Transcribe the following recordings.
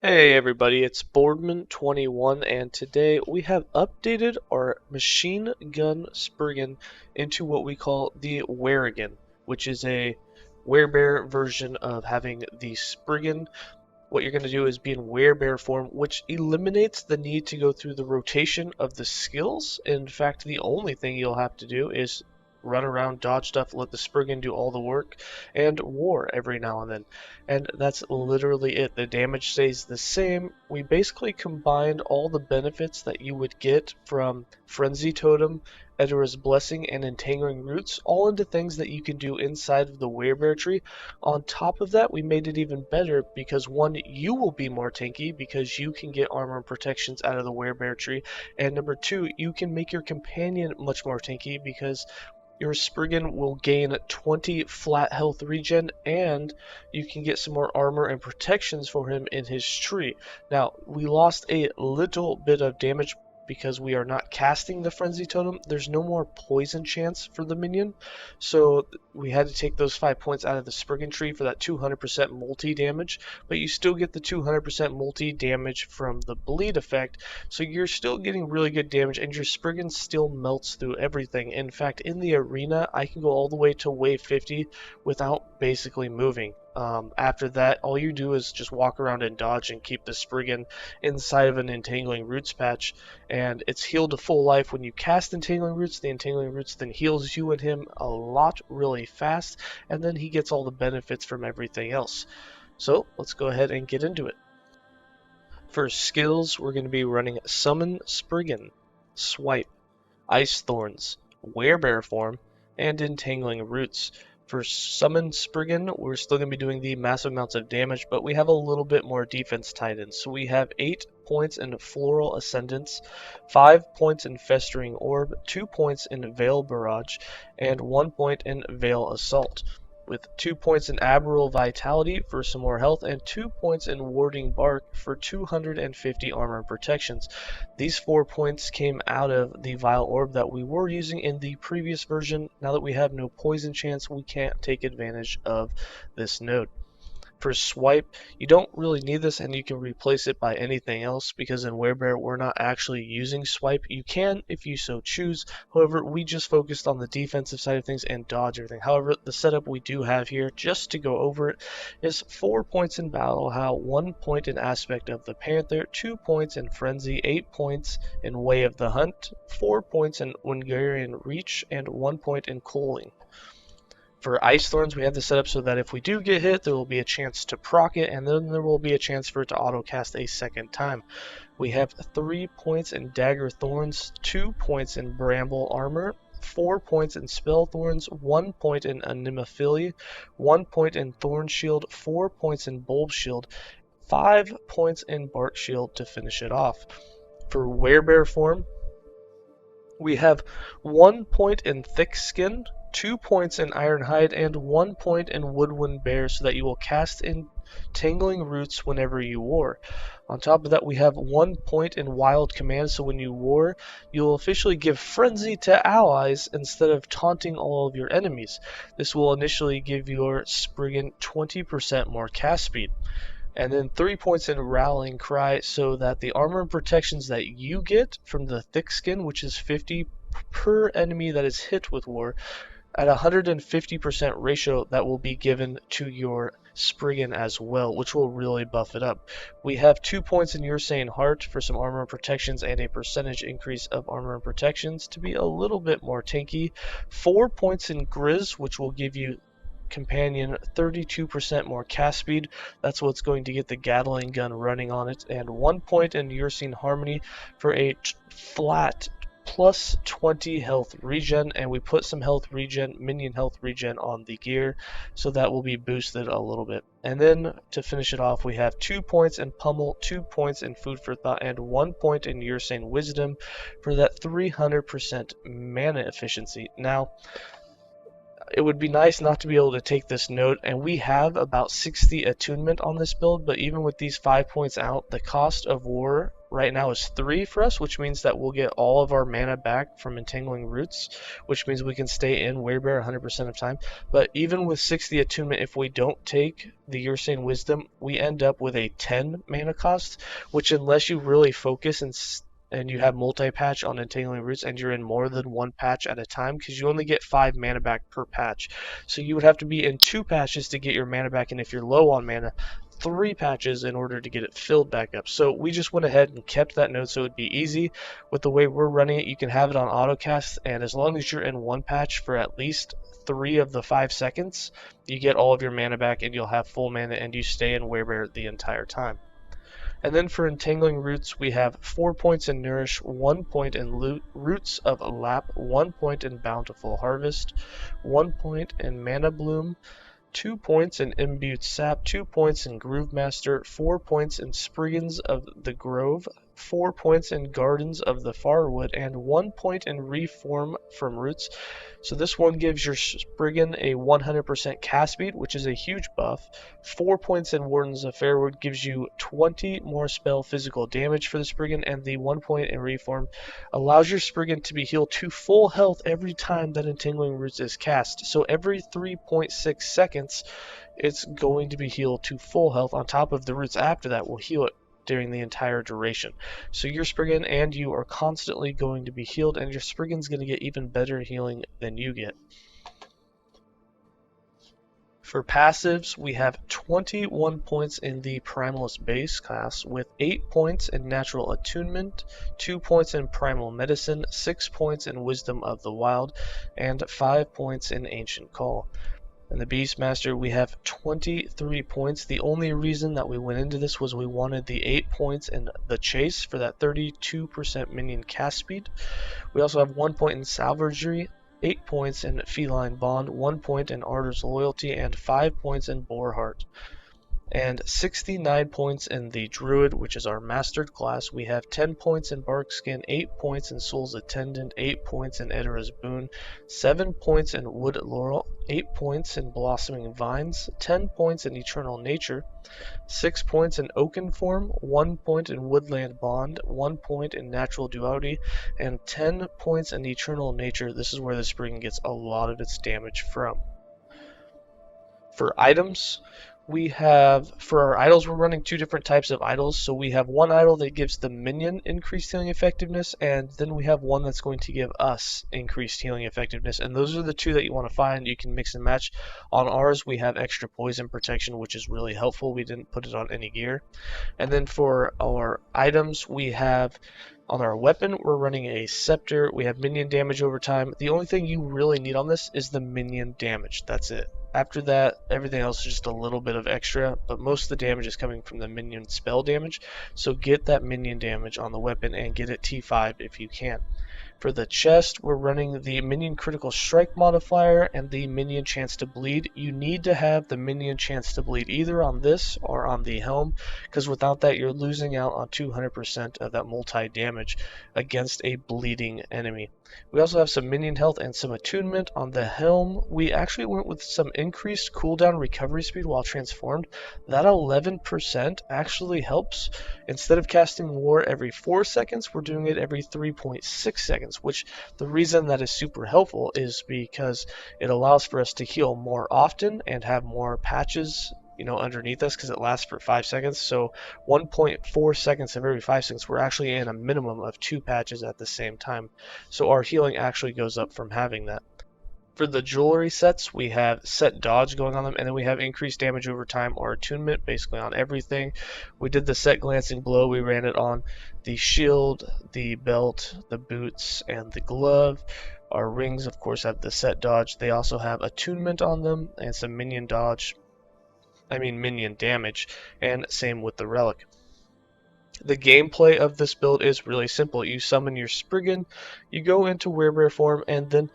Hey everybody, it's Boardman21 and today we have updated our machine gun Spriggan into what we call the Werigan, which is a werebear version of having the Spriggan. What you're going to do is be in Werebear Form, which eliminates the need to go through the rotation of the skills. In fact, the only thing you'll have to do is run around, dodge stuff, let the Spriggan do all the work, and war every now and then. And that's literally it. The damage stays the same. We basically combined all the benefits that you would get from Frenzy Totem, Edura's Blessing, and Entangling Roots, all into things that you can do inside of the Werebear tree. On top of that, we made it even better because one, you will be more tanky because you can get armor and protections out of the Werebear tree, and number two, you can make your companion much more tanky because your Spriggan will gain 20 flat health regen, and you can get some more armor and protections for him in his tree. Now, we lost a little bit of damage because we are not casting the Frenzy Totem. There's no more poison chance for the minion, so we had to take those 5 points out of the Spriggan tree for that 200% multi damage, but you still get the 200% multi damage from the bleed effect, so you're still getting really good damage, and your Spriggan still melts through everything. In fact, in the arena, I can go all the way to wave 50 without basically moving. After that, all you do is just walk around and dodge and keep the Spriggan inside of an Entangling Roots patch, and it's healed to full life when you cast Entangling Roots. The Entangling Roots then heals you and him a lot really fast, and then he gets all the benefits from everything else. So let's go ahead and get into it. For skills, we're going to be running Summon Spriggan, Swipe, Ice Thorns, Werebear Form, and Entangling Roots. For Summon Spriggan, we're still going to be doing the massive amounts of damage, but we have a little bit more defense tied in. So we have 8 points in Floral Ascendance, 5 points in Festering Orb, 2 points in Veil Barrage, and 1 point in Veil Assault, with 2 points in Arboreal Vitality for some more health, and 2 points in Warding Bark for 250 armor and protections. These 4 points came out of the Vile Orb that we were using in the previous version. Now that we have no poison chance, we can't take advantage of this node. For Swipe, you don't really need this, and you can replace it by anything else because in Werebear we're not actually using Swipe. You can if you so choose. However, we just focused on the defensive side of things and dodge everything. However, the setup we do have here, just to go over it, is 4 points in Battle How, 1 point in Aspect of the Panther, 2 points in Frenzy, 8 points in Way of the Hunt, 4 points in Wingarian Reach, and 1 point in Cooling. For Ice Thorns, we have this set up so that if we do get hit, there will be a chance to proc it, and then there will be a chance for it to auto-cast a second time. We have 3 points in Dagger Thorns, 2 points in Bramble Armor, 4 points in Spell Thorns, 1 point in Anemophily, 1 point in Thorn Shield, 4 points in Bulb Shield, 5 points in Bark Shield to finish it off. For Werebear Form, we have 1 point in Thick Skin, 2 points in Ironhide, and 1 point in Woodwind Bear so that you will cast Entangling Roots whenever you war. On top of that, we have 1 point in Wild Command, so when you war, you'll officially give Frenzy to allies instead of taunting all of your enemies. This will initially give your Spriggan 20% more cast speed. And then 3 points in Rallying Cry so that the armor and protections that you get from the Thick Skin, which is 50 per enemy that is hit with war, at 150% ratio that will be given to your Spriggan as well, which will really buff it up. We have 2 points in Ursane Heart for some armor and protections and a percentage increase of armor and protections to be a little bit more tanky. 4 points in Grizz, which will give you companion 32% more cast speed. That's what's going to get the Gatling gun running on it, and 1 point in Ursine Harmony for a flat plus 20 health regen, and we put some health regen, minion health regen on the gear, so that will be boosted a little bit. And then to finish it off, we have 2 points in Pummel, 2 points in Food for Thought, and 1 point in Ursane Wisdom for that 300% mana efficiency. Now, it would be nice not to be able to take this note, and we have about 60 attunement on this build, but even with these 5 points out, the cost of war right now is 3 for us, which means that we'll get all of our mana back from Entangling Roots, which means we can stay in Werebear 100% of time. But even with 60 attunement, if we don't take the Ursane Wisdom, we end up with a 10 mana cost, which unless you really focus and you have multi-patch on Entangling Roots and you're in more than one patch at a time, because you only get 5 mana back per patch. So you would have to be in 2 patches to get your mana back, and if you're low on mana, 3 patches in order to get it filled back up. So we just went ahead and kept that note so it'd be easy. With the way we're running it, you can have it on autocast, and as long as you're in one patch for at least 3 of the 5 seconds, you get all of your mana back and you'll have full mana and you stay in Werebear the entire time. And then for Entangling Roots, we have 4 points in Nourish, 1 point in Roots of Lap, 1 point in Bountiful Harvest, 1 point in Mana Bloom, 2 points in Imbued Sap, 2 points in Groove Master, 4 points in Spriggans of the Grove, 4 points in Gardens of the Farwood, and 1 point in Reform from Roots. So this one gives your Spriggan a 100% cast speed, which is a huge buff. 4 points in Wardens of Fairwood gives you 20 more spell physical damage for the Spriggan, and the 1 point in Reform allows your Spriggan to be healed to full health every time that Entangling Roots is cast. So every 3.6 seconds, it's going to be healed to full health. On top of the Roots after that will heal it during the entire duration. So your Spriggan and you are constantly going to be healed, and your Spriggan's going to get even better healing than you get. For passives, we have 21 points in the Primalist base class, with 8 points in Natural Attunement, 2 points in Primal Medicine, 6 points in Wisdom of the Wild, and 5 points in Ancient Call. In the Beastmaster, we have 23 points. The only reason that we went into this was we wanted the 8 points in the Chase for that 32% minion cast speed. We also have 1 point in Salvagery, 8 points in Feline Bond, 1 point in Ardor's Loyalty, and 5 points in Boarheart. And 69 points in the Druid, which is our mastered class. We have 10 points in Barkskin, 8 points in Soul's Attendant, 8 points in Edira's Boon, 7 points in Wood Laurel, 8 points in Blossoming Vines, 10 points in Eternal Nature, 6 points in Oaken Form, 1 point in Woodland Bond, 1 point in Natural Duality, and 10 points in Eternal Nature. This is where the Spriggan gets a lot of its damage from. For items, for our idols, we're running 2 different types of idols. So we have one idol that gives the minion increased healing effectiveness, and then we have one that's going to give us increased healing effectiveness. And those are the 2 that you want to find. You can mix and match. On ours, we have extra poison protection, which is really helpful. We didn't put it on any gear. And then for our items, we have on our weapon, we're running a scepter. We have minion damage over time. The only thing you really need on this is the minion damage. That's it. After that, everything else is just a little bit of extra, but most of the damage is coming from the minion spell damage. So get that minion damage on the weapon and get it T5 if you can. For the chest, we're running the minion critical strike modifier and the minion chance to bleed. You need to have the minion chance to bleed either on this or on the helm, because without that you're losing out on 200% of that multi damage against a bleeding enemy. We also have some minion health and some attunement. On the helm, we actually went with some increased cooldown recovery speed while transformed. That 11% actually helps. Instead of casting war every 4 seconds, we're doing it every 3.6 seconds, which the reason that is super helpful is because it allows for us to heal more often and have more patches underneath us, because it lasts for 5 seconds. So 1.4 seconds of every 5 seconds, we're actually in a minimum of 2 patches at the same time. So our healing actually goes up from having that. For the jewelry sets, we have set dodge going on them, and then we have increased damage over time or attunement basically on everything. We did the set glancing blow. We ran it on the shield, the belt, the boots, and the glove. Our rings, of course, have the set dodge. They also have attunement on them and some minion damage, and same with the relic. The gameplay of this build is really simple. You summon your Spriggan, you go into Werebear Form, and then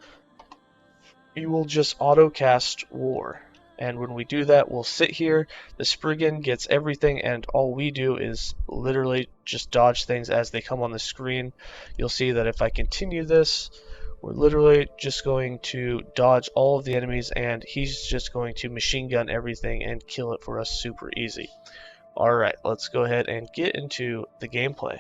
you will just auto cast war. And when we do that, we'll sit here, the Spriggan gets everything, and all we do is literally just dodge things as they come on the screen. You'll see that if I continue this, We're literally just going to dodge all of the enemies, and he's just going to machine gun everything and kill it for us super easy. Alright, let's go ahead and get into the gameplay.